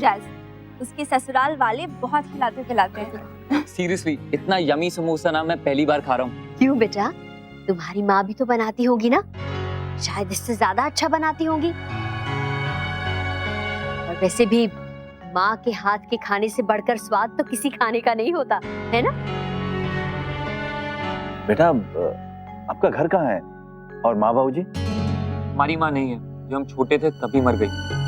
Jazz, उसके ससुराल वाले बहुत खिलाते पिलाते हैं। सीरियसली इतना यमी समोसा ना मैं पहली बार खा रहा हूँ। क्यों बेटा, तुम्हारी माँ भी तो बनाती होगी ना, शायद इससे ज्यादा अच्छा बनाती होगी। और वैसे भी माँ के हाथ के खाने से बढ़कर स्वाद तो किसी खाने का नहीं होता, है ना? बेटा आपका घर कहाँ है और माँ बाबूजी? हमारी माँ नहीं है, जब हम छोटे थे तभी मर गई।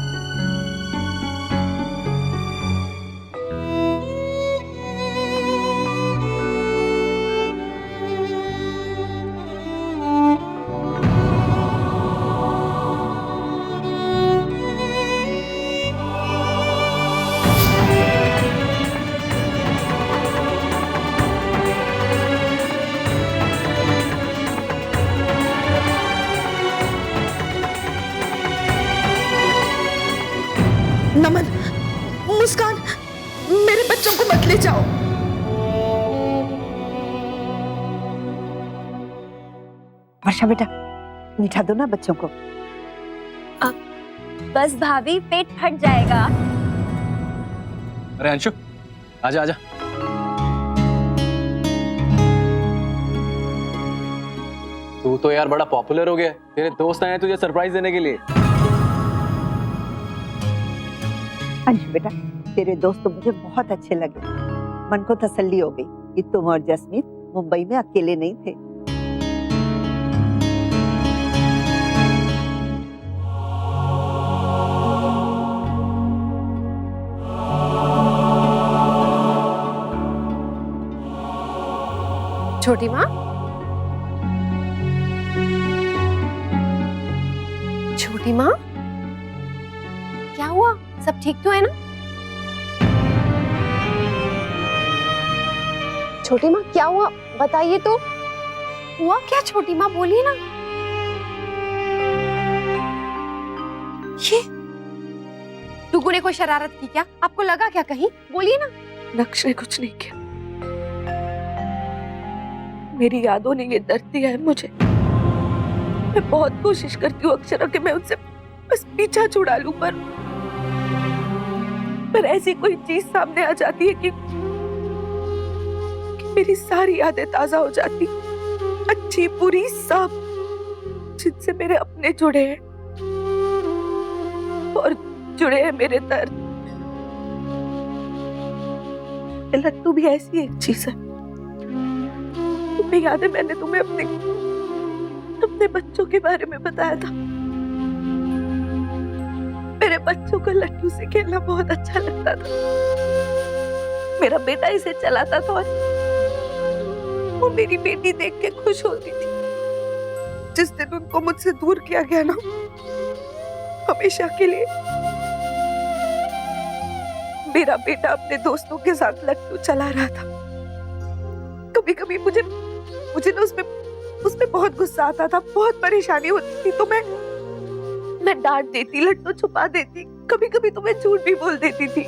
नमन, मुस्कान, मेरे बच्चों को मत ले जाओ। वर्षा बेटा, मीठा दो ना बच्चों को। बस भाभी, पेट फट जाएगा। अरे अंशु, आजा आजा। तू तो यार बड़ा पॉपुलर हो गया, तेरे दोस्त आए हैं तुझे सरप्राइज देने के लिए। अंशु बेटा, तेरे दोस्त तो मुझे बहुत अच्छे लगे। मन को तसल्ली हो गई कि तुम और जस्मीन मुंबई में अकेले नहीं थे। छोटी माँ, छोटी माँ, क्या हुआ? सब ठीक तो है ना? छोटी माँ क्या हुआ, बताइए तो। हुआ क्या छोटी माँ, बोलिए ना। ये टुकु ने कोई शरारत की क्या? आपको लगा क्या कहीं? बोलिए ना। नक्श ने कुछ नहीं किया, मेरी यादों ने ये दर्द दिया है मुझे। मैं बहुत कोशिश करती हूँ अक्षरा कि मैं उनसे बस पीछा छुड़ा लूं, पर ऐसी कोई चीज सामने आ जाती है कि मेरी सारी यादें ताजा हो जाती, अच्छी बुरी सब, जिनसे मेरे अपने जुड़े हैं और जुड़े हैं मेरे दर्द। लट्टू भी ऐसी एक चीज है। तुम्हें याद है मैंने तुम्हें अपने बच्चों के बारे में बताया था। मेरे बच्चों को लट्टू से खेलना बहुत अच्छा लगता था। मेरा बेटा इसे चलाता था और वो मेरी बेटी देख के खुश होती थी। जिस दिन उनको मुझसे दूर किया गया ना, हमेशा के लिए, मेरा बेटा अपने दोस्तों के साथ लट्टू चला रहा था। कभी कभी मुझे ना उसमें बहुत गुस्सा आता था, बहुत परेशानी होती थी, तो मैं डांट देती, लट्टू छुपा देती, कभी कभी तो मैं झूठ भी बोल देती थी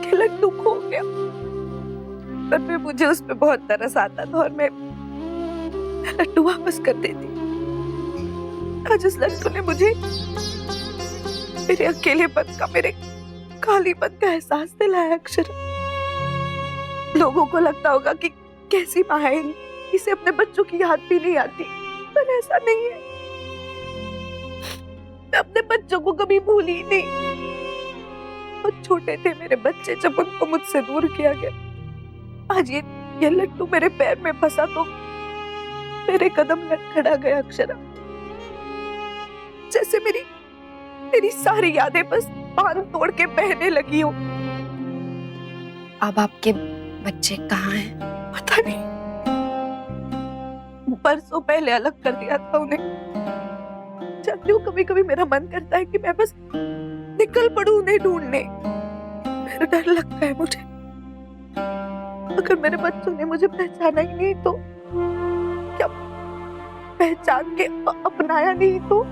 कि लट्टू खो गया। पर फिर मुझे उस पे बहुत तरस आता था और मैं लट्टू वापस कर देती। आज उस लट्टू ने मुझे मेरे अकेलेपन का, मेरे खालीपन का एहसास दिलाया। अक्षर, लोगों को लगता होगा कि कैसी माँ है, इसे अपने बच्चों की याद भी नहीं आती, पर ऐसा नहीं है। मैं अपने बच्चों को कभी भूली ही नहीं। बहुत छोटे थे मेरे बच्चे जब उनको मुझसे दूर किया गया। आज ये लट्टू मेरे पैर में फंसा तो मेरे कदम लड़खड़ा गया। अक्षरा, जैसे मेरी सारी यादें बस बांध तोड़ के बहने लगी हो। अब आपके बच्चे कहाँ हैं? पता नहीं, परसों पहले अलग कर दिया था उन्हें। जानती हूँ, कभी कभी मेरा मन करता है कि मैं बस निकल पड़ूं उन्हें ढूंढने। मेरा डर लगता है मुझे, अगर मेरे बच्चों ने मुझे पहचाना ही नहीं तो, क्या पहचान के अपनाया नहीं तो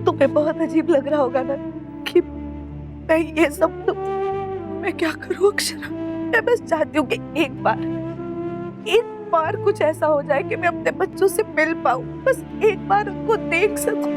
तुम्हें बहुत अजीब लग रहा होगा ना कि मैं ये सब तो मैं क्या करूं। अक्षरा, मैं बस चाहती हूँ कि एक बार कुछ ऐसा हो जाए कि मैं अपने बच्चों से मिल पाऊं, बस एक बार उनको देख सकूं।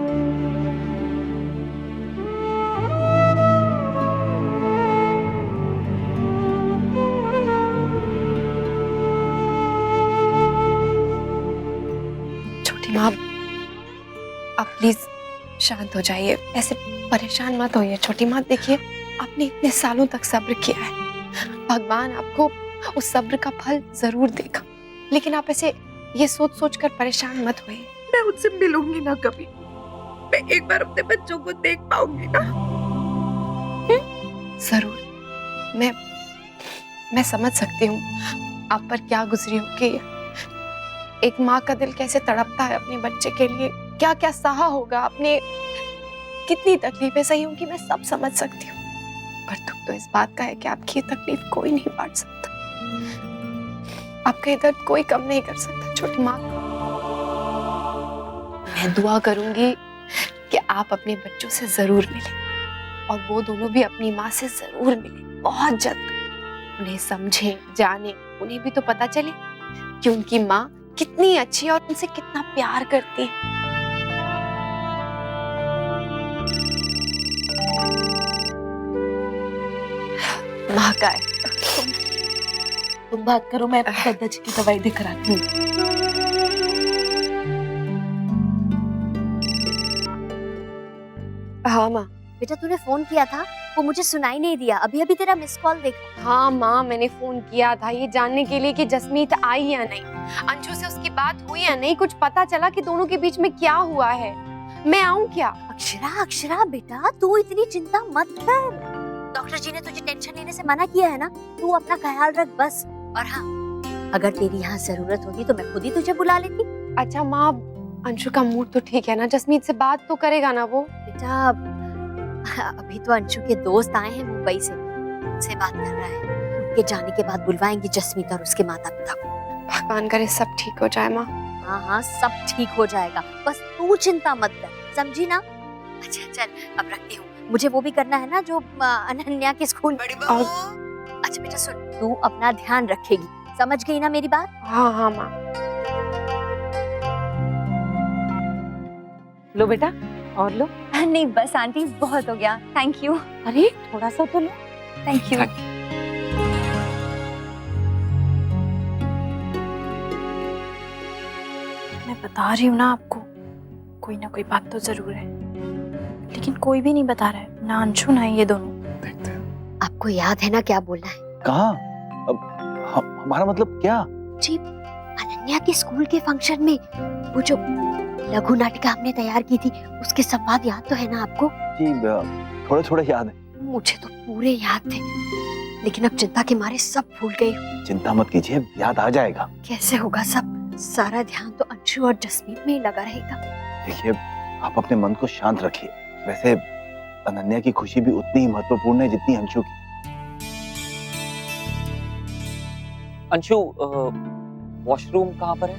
शांत हो जाइए, ऐसे परेशान मत होइए छोटी माँ। देखिए आपने इतने सालों तक सब्र किया है, भगवान आपको उस सब्र का फल जरूर देगा। लेकिन आप ऐसे ये सोच सोच कर परेशान मत होइए। मैं उनसे मिलूंगी ना कभी, मैं एक बार अपने बच्चों को देख पाऊंगी ना। जरूर, मैं समझ सकती हूँ आप पर क्या गुजरी होगी। एक माँ का दिल कैसे तड़पता है अपने बच्चे के लिए, क्या क्या सहा होगा आपने, कितनी तकलीफें सही होंगी, मैं सब समझ सकती हूँ। पर दुख तो इस बात का है कि आपकी ये तकलीफ कोई नहीं बांट सकता, आपका ये दर्द कोई कम नहीं कर सकता छोटी माँ। मैं दुआ करूंगी कि आप अपने बच्चों से जरूर मिलें और वो दोनों भी अपनी माँ से जरूर मिलें बहुत जल्द। उन्हें समझें, जाने, उन्हें भी तो पता चले कि उनकी माँ कितनी अच्छी है और उनसे कितना प्यार करती है। माँ का है। तुम बात करो, मैं दादाजी की दवाई दिख रहा हूँ। हाँ माँ। बेटा तूने फोन किया था, वो मुझे सुनाई नहीं दिया। अभी अभी तेरा मिस कॉल देखा। हाँ माँ, मैंने फोन किया था ये जानने के लिए कि जसमीत आई या नहीं, अंशु से उसकी बात हुई या नहीं, कुछ पता चला कि दोनों के बीच में क्या हुआ है। मैं आऊँ क्या? अक्षरा अक्षरा बेटा तू इतनी चिंता मत कर, डॉक्टर जी ने तुझे टेंशन लेने से मना किया है ना, तू अपना ख्याल रख बस। और हाँ, अगर तेरी यहाँ जरूरत होती तो मैं खुद ही तुझे बुला लेती। अच्छा माँ, अंशु का मूड तो ठीक है ना, जसमीत से बात तो करेगा ना वो? बेटा अभी तो अंशु के दोस्त आए हैं मुंबई से, उनसे बात कर रहा है। उनके जाने के बाद बुलवाएंगे जसमीत और उसके माता पिता को। भगवान करे सब ठीक हो जाए माँ। हाँ हाँ सब ठीक हो जाएगा, बस तू चिंता मत कर, समझी ना? अच्छा चल अब रखती हूँ, मुझे वो भी करना है ना जो अनन्या के स्कूल। और अच्छा बेटा सुन, तू अपना ध्यान रखेगी, समझ गई ना मेरी बात? हाँ हाँ माँ। लो बेटा और लो। नहीं बस आंटी बहुत हो गया, थैंक यू। अरे थोड़ा सा तो लो। Thank you. मैं बता रही हूँ ना आपको, कोई ना कोई बात तो जरूर है, लेकिन कोई भी नहीं बता रहा है, ना अंशु ना ये दोनों। देखते हैं। आपको याद है ना क्या बोलना है? कहाँ? अब हमारा मतलब क्या? जी अनन्या के स्कूल के फंक्शन में वो जो लघु नाटिका हमने तैयार की थी, उसके संवाद याद तो है ना आपको? जी थोड़ा थोड़ा याद है। मुझे तो पूरे याद थे, लेकिन अब चिंता के मारे सब भूल गई हूँ। चिंता मत कीजिए, याद आ जाएगा। कैसे होगा सब? सारा ध्यान तो अंशु और जसमीत में ही लगा रहेगा। देखिए आप अपने मन को शांत रखिए। वैसे अनन्या की खुशी भी उतनी ही महत्वपूर्ण है जितनी अंशु की। अंशु वॉशरूम कहाँ पर है?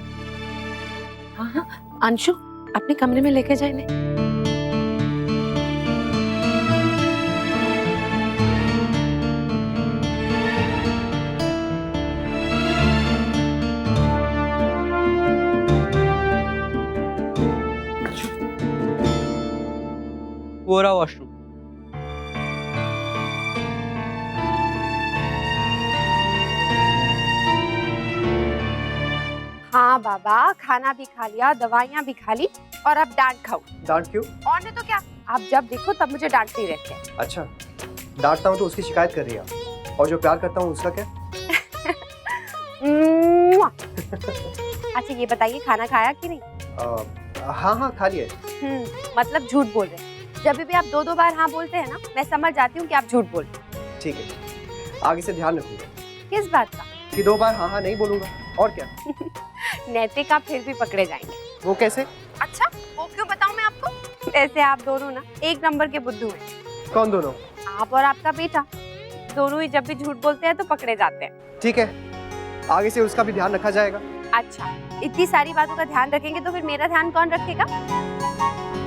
हाँ हाँ अंशु अपने कमरे में लेके जाए इन्हें। वो रहा वॉशरूम। हाँ बाबा, खाना भी खा लिया, दवाइयाँ भी खा ली और अब डांट खाओ। डांट क्यों? और नहीं तो क्या, आप जब देखो तब मुझे डांटते रहते हैं। अच्छा, डांटता हूँ तो उसकी शिकायत कर रही है, और जो प्यार करता हूँ उसका क्या? अच्छा ये बताइए खाना खाया कि नहीं? हाँ हाँ खा लिया। मतलब झूठ बोल रहे हैं। जब भी आप दो बार हाँ बोलते हैं ना, मैं समझ जाती हूँ कि आप झूठ बोल रहे हैं। ठीक है, आगे से ध्यान रखूंगा किस बात का? कि 2 बार हाँ हाँ नहीं बोलूंगा। और क्या? नैतिक आप फिर भी पकड़े जाएंगे। वो कैसे? अच्छा वो क्यों बताऊं मैं आपको? वैसे आप दोनों ना एक नंबर के बुद्धू हैं। कौन दोनों? आप और आपका बेटा, दोनों ही जब भी झूठ बोलते हैं तो पकड़े जाते हैं। ठीक है, आगे से उसका भी ध्यान रखा जाएगा। अच्छा, इतनी सारी बातों का ध्यान रखेंगे तो फिर मेरा ध्यान कौन रखेगा?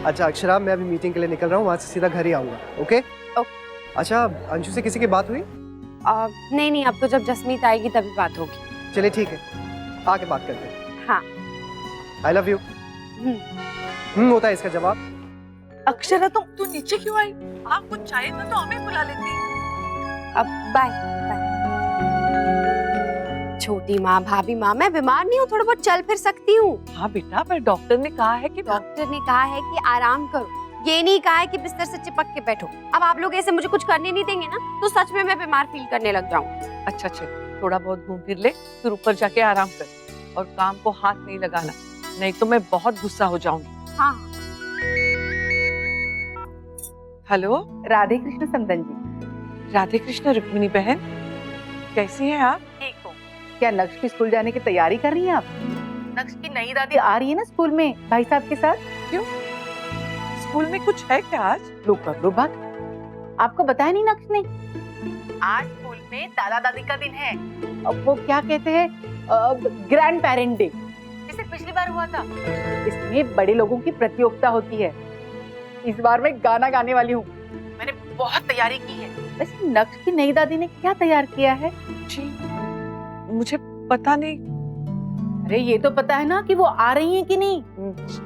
अच्छा अक्षरा, मैं अभी मीटिंग के लिए निकल रहा हूँ, वहाँ से सीधा घर ही आऊंगा। ओके? अच्छा, अंशु से किसी की बात हुई? नहीं, अब तो जब जसमीत आएगी तभी बात होगी। चलिए ठीक है, आके बात करते हैं। हाँ। I love you। होता है इसका जवाब। अक्षरा तू नीचे क्यों आई? आप कुछ चाहिए था तो हमें बुला लेती। अब बाय। छोटी माँ, भाभी माँ, मैं बीमार नहीं हूँ, थोड़ा बहुत चल फिर सकती हूँ। हाँ बेटा, पर डॉक्टर ने कहा है कि डॉक्टर ने कहा है कि आराम करो, ये नहीं कहा है कि बिस्तर से चिपक के बैठो। अब आप लोग ऐसे मुझे कुछ करने नहीं देंगे ना तो सच में मैं बीमार फील करने लग जाऊंगी। अच्छा चल, थोड़ा बहुत घूम फिर ले, फिर ऊपर जाके आराम कर और काम को हाथ नहीं लगाना, नहीं तो मैं बहुत गुस्सा हो जाऊंगी। हाँ। हेलो, राधे कृष्ण समदन जी। राधे कृष्ण रुक्मिणी बहन, कैसी हैं आप? ठीक हो? क्या नक्श की स्कूल जाने की तैयारी कर रही हैं आप? नक्श की नई दादी आ रही है ना स्कूल में भाई साहब के साथ। क्यों, स्कूल में कुछ है क्या आज? लो कर लो बात। आपको बताया नहीं नक्श ने? आज स्कूल में दादा दादी का दिन है। अब वो क्या कहते हैं, ग्रैंड पेरेंट डे, जैसे पिछली बार हुआ था। इसमें बड़े लोगों की प्रतियोगिता होती है। इस बार मैं गाना गाने वाली हूँ। मैंने बहुत तैयारी की है। वैसे नक्श की नई दादी ने क्या तैयार किया है? जी मुझे पता नहीं। अरे ये तो पता है ना कि वो आ रही हैं कि नहीं।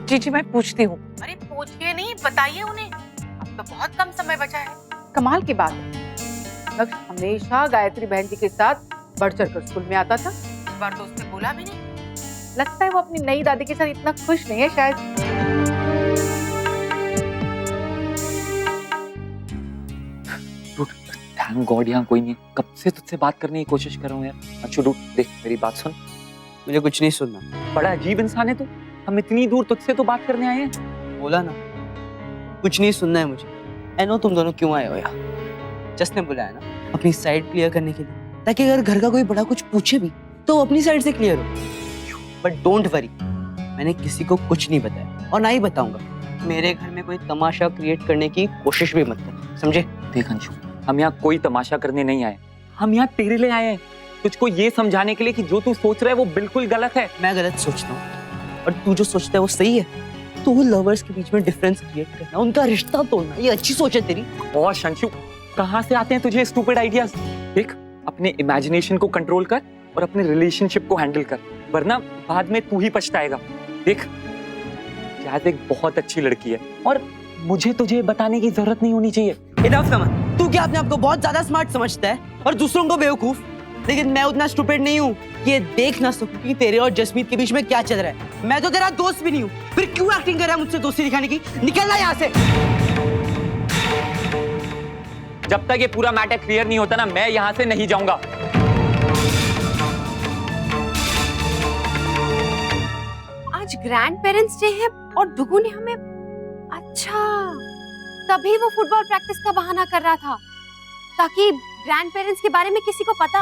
जी जी मैं पूछती हूँ। अरे पूछिए नहीं, बताइए उन्हें, अब तो बहुत कम समय बचा है। कमाल की बात है, नक्श हमेशा गायत्री बहन जी के साथ बढ़ चढ़ कर स्कूल में आता था। इस बार तो उसने बोला भी नहीं। लगता है वो अपनी नई दादी के साथ इतना खुश नहीं है शायद। थैंक गॉड यहाँ कोई नहीं है। कब से तुझसे बात करने की कोशिश कर रहा हूँ यार। अच्छा डूड देख, मेरी बात सुन। मुझे कुछ नहीं सुनना। बड़ा अजीब इंसान है तू। हम इतनी दूर तुझसे तो बात करने आए हैं। बोला ना, कुछ नहीं सुनना है मुझे। आई नो तुम दोनों क्यों आए हो यहाँ। जस्ट ने बुलाया ना अपनी साइड क्लियर करने के लिए, ताकि अगर घर का कोई बड़ा कुछ पूछे भी तो वो अपनी साइड से क्लियर हो। बट डोंट वरी, मैंने किसी को कुछ नहीं बताया और ना ही बताऊंगा। मेरे घर में कोई तमाशा क्रिएट करने की कोशिश भी मत कर, समझे? देख अंशु, हम यहाँ कोई तमाशा करने नहीं आए, हम यहाँ तेरे लिए आए हैं। तुझको ये समझाने के लिए कि जो तू सोच रहा है वो बिल्कुल गलत है। मैं गलत सोचता हूँ और तू जो सोचता है वो सही है। तो वो लवर्स के बीच में डिफरेंस क्रिएट करना, उनका रिश्ता तोड़ना, ये अच्छी सोच है तेरी। और अंशु, कहाँ से आते हैं तुझे स्टूपिड आइडियाज? देख, अपने इमेजिनेशन को कंट्रोल कर और अपने रिलेशनशिप को हैंडल कर, वरना बाद में तू ही पछताएगा। देख, जायद एक बहुत अच्छी लड़की है और मुझे तुझे बताने की जरूरत नहीं होनी चाहिए। इनफ कमल, तू क्या अपने आप को बहुत ज्यादा स्मार्ट समझता है और दूसरों को बेवकूफ? लेकिन मैं उतना स्टूपिड नहीं हूँ ये देख ना सकूं कि तेरे और जसमीत के बीच में क्या चल रहा है। मैं तो तेरा दोस्त भी नहीं हूँ, फिर क्यों एक्टिंग कर रहा है मुझसे दोस्ती दिखाने की? निकलना यहाँ से। जब तक ये पूरा मैटर क्लियर नहीं होता ना, मैं यहाँ से नहीं जाऊंगा। आज ग्रैंड पेरेंट्स डे है और डुगू ने हमें, अच्छा तभी वो फुटबॉल प्रैक्टिस का बहाना कर रहा था ताकि ग्रैंड पेरेंट्स के बारे में किसी को पता।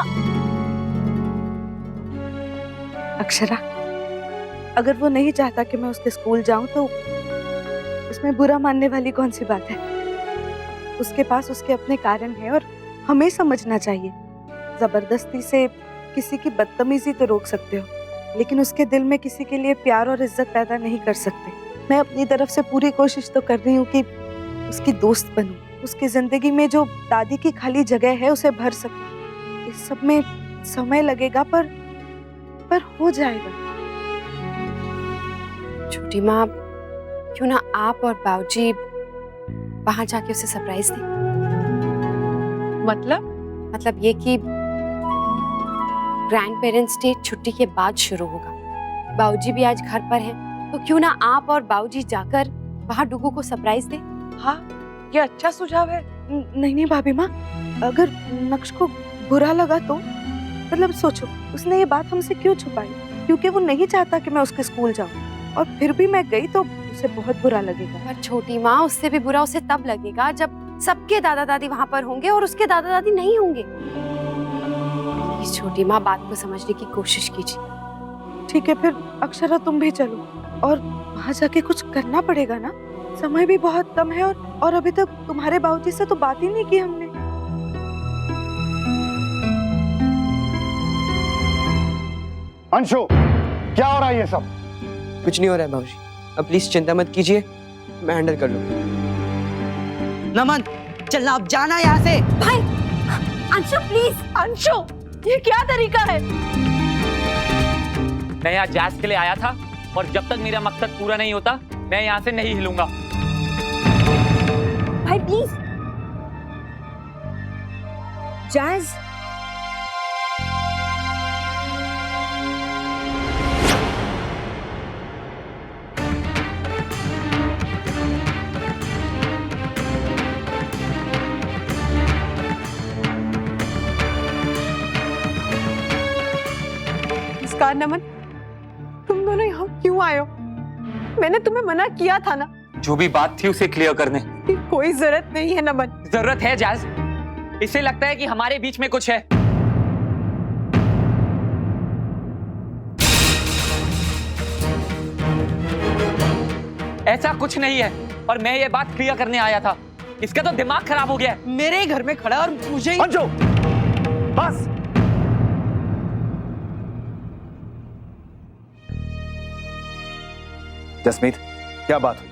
अक्षरा, अगर वो नहीं चाहता कि मैं उसके स्कूल जाऊं तो उसमें बुरा मानने वाली कौन सी बात है? उसके पास उसके अपने कारण हैं और हमें समझना चाहिए। जबरदस्ती से किसी की बदतमीजी तो रोक सकते हो, लेकिन उसके दिल में किसी के लिए प्यार और इज्जत पैदा नहीं कर सकते। मैं अपनी तरफ से पूरी कोशिश तो कर रही हूँ कि उसकी दोस्त बनूं, उसकी जिंदगी में जो दादी की खाली जगह है उसे भर सकूं। इस सब में समय लगेगा पर हो जाएगा। छोटी माँ, क्यों ना आप और बाबूजी वहां जाके उसे सरप्राइज दें? मतलब ये कि ग्रैंड पेरेंट्स डे छुट्टी के बाद शुरू होगा। बाबूजी भी आज घर पर हैं, तो क्यों ना आप और बाबूजी जाकर वहां डुगू को सरप्राइज दें? हाँ, ये अच्छा सुझाव है। नहीं भाभी माँ, अगर नक्श को बुरा लगा तो, मतलब सोचो, उसने ये बात हमसे क्यों छुपाई? क्योंकि वो नहीं चाहता कि मैं उसके स्कूल जाऊं, और फिर भी मैं गई तो उसे बहुत बुरा लगेगा। पर छोटी माँ, उससे भी बुरा उसे तब लगेगा जब सबके दादा दादी वहां पर होंगे और उसके दादा दादी नहीं होंगे। इस छोटी माँ, बात को समझने की कोशिश कीजिए। ठीक है, फिर अक्षरा तुम भी चलो, और वहां जाके कुछ करना पड़ेगा ना। समय भी बहुत कम है और अभी तक तुम्हारे बाबूजी से तो बात ही नहीं की हमने। अंशु, क्या हो रहा है ये सब? कुछ नहीं हो रहा है बाबूजी, अब प्लीज चिंता मत कीजिए, मैं हैंडल कर लूंगा। नमन, चलना, अब जाना यहाँ से। भाई, अंशु प्लीज। अंशु, ये क्या तरीका है? मैं यहाँ जैज के लिए आया था और जब तक मेरा मकसद पूरा नहीं होता मैं यहाँ से नहीं हिलूंगा। भाई प्लीज। जैज, नमस्कार नमन, तुम दोनों यहाँ क्यों आए हो? मैंने तुम्हें मना किया था ना। जो भी बात थी उसे क्लियर करने। कोई जरूरत नहीं है नमन। जरूरत है जैज। इसे लगता है कि हमारे बीच में कुछ है। ऐसा कुछ नहीं है और मैं ये बात क्लियर करने आया था। इसका तो दिमाग खराब हो गया है। मेरे ही घर में खड़ा और मुझे ही... अंशु, बस। जसमीत, क्या बात हुई?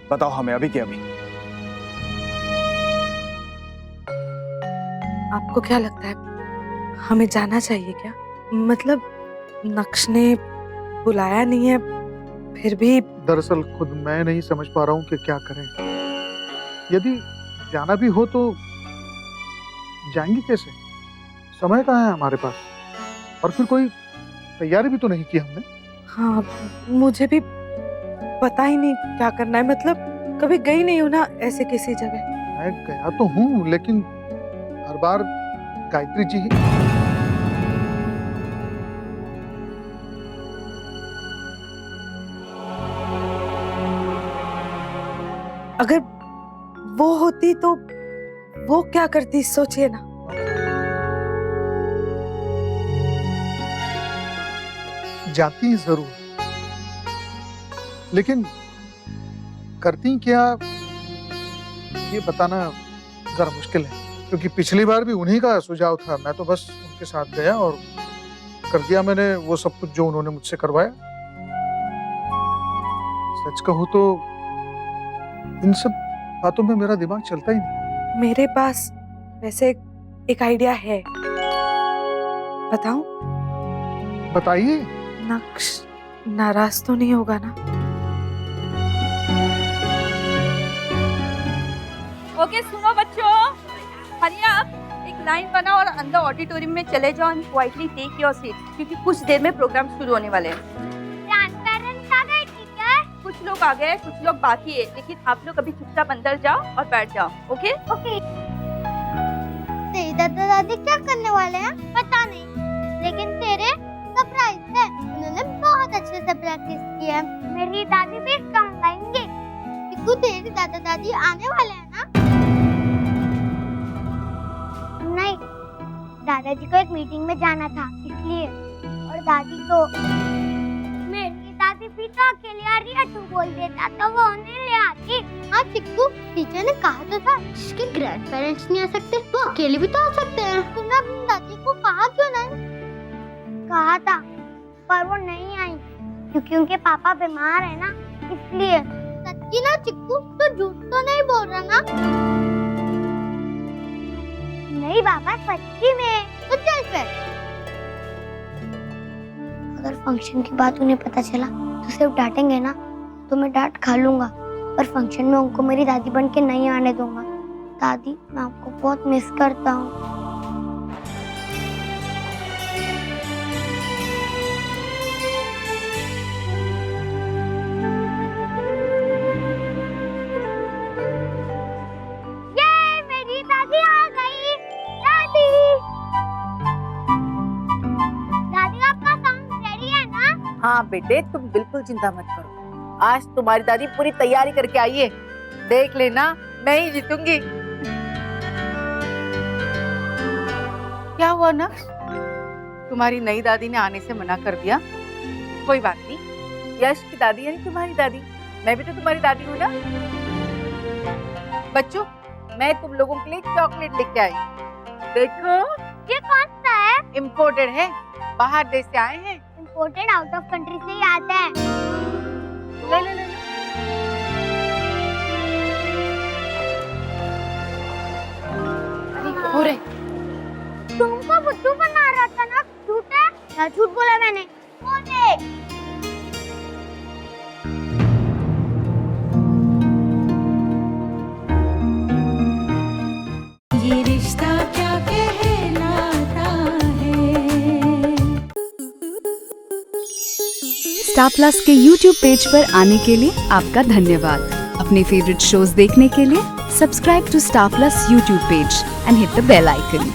बताओ हमें अभी के अभी। आपको क्या लगता है हमें जाना चाहिए क्या? मतलब नक्श ने बुलाया नहीं है फिर भी। दरअसल खुद मैं नहीं समझ पा रहा हूँ कि क्या करें। यदि जाना भी हो तो जाएंगे कैसे? समय कहाँ है हमारे पास? और फिर कोई तैयारी भी तो नहीं की हमने। हाँ, मुझे भी पता ही नहीं क्या करना है। मतलब कभी गई नहीं हूँ ना ऐसे किसी जगह। मैं गया तो हूँ लेकिन हर बार गायत्री जी ही। अगर वो होती तो वो क्या करती, सोचिए ना। जाती जरूर, लेकिन करती क्या ये बताना जरा मुश्किल है, क्योंकि पिछली बार भी उन्हीं का सुझाव था। मैं तो बस उनके साथ गया और कर दिया मैंने वो सब कुछ जो उन्होंने मुझसे करवाया। सच कहूँ तो इन सब बातों में मेरा दिमाग चलता ही नहीं। मेरे पास वैसे एक आइडिया है, बताऊं? बताइए। नक्श नाराज तो नहीं होगा ना? ओके सुनो बच्चों, हरी आप एक लाइन बनाओ और अंदर ऑडिटोरियम में चले जाओ and quietly take your seat, क्योंकि कुछ देर में प्रोग्राम शुरू होने वाले हैं। कुछ लोग आ गए, कुछ लोग बाकी है, लेकिन आप लोग अभी चुपचाप अंदर जाओ और बैठ जाओ। Okay okay. तेरी दादा दादी क्या करने वाले हैं पता नहीं, लेकिन तेरे सरप्राइज है। उन्होंने बहुत अच्छे से प्रैक्टिस की है। मेरी दादी भी कम गाएंगे क्योंकि तेरी दादा दादी आने वाले हैं ना। नहीं, दादाजी को एक मीटिंग में जाना था इसलिए, और दादी तो दादी भी तो अकेले आ रही है, तू बोल देता तो वो उन्हें ले आती। हाँ चिक्कू, टीचर ने कहा तो था जिसके ग्रैंड पेरेंट्स नहीं आ सकते वो अकेले भी तो आ सकते हैं। तुमने अपनी दादी को कहा क्यों नहीं? कहा था पर वो नहीं आई क्योंकि उनके पापा बीमार है ना, इसलिए। सच्ची ना चिक्कू, तो झूठ तो नहीं बोल रहा ना? नहीं बाबा सच्ची में। तो चल फिर। अगर फंक्शन की बात उन्हें पता चला तो सिर्फ डांटेंगे ना, तो मैं डांट खा लूंगा, पर फंक्शन में उनको मेरी दादी बन के नहीं आने दूंगा। दादी, मैं आपको बहुत मिस करता हूँ। ये मेरी दादी आ गई। दादी, दादी आपका साउंड रेडी है ना? हाँ बेटे, तुम बिल्कुल चिंता मत करो। आज तुम्हारी दादी पूरी तैयारी करके आई है। देख लेना, मैं ही जीतूंगी। क्या हुआ ना? तुम्हारी नई दादी ने आने से मना कर दिया? कोई बात नहीं, यश की दादी है तुम्हारी दादी, मैं भी तो तुम्हारी दादी हूँ ना। बच्चों, मैं तुम लोगों के लिए चॉकलेट लेके आई। देखो, ये कौन सा है? इम्पोर्टेड है, बाहर देश से आए हैं। इम्पोर्टेड आउट ऑफ कंट्री से ही आता है। ले ले ले। हो रे, तुमको बुद्धू बना रहा था ना? झूठ है या झूठ बोला मैंने? वो देख। ये रिश्ता क्या कहलाता है। स्टार प्लस के YouTube पेज पर आने के लिए आपका धन्यवाद। अपने फेवरेट शोज देखने के लिए subscribe to star plus YouTube page and hit the bell icon.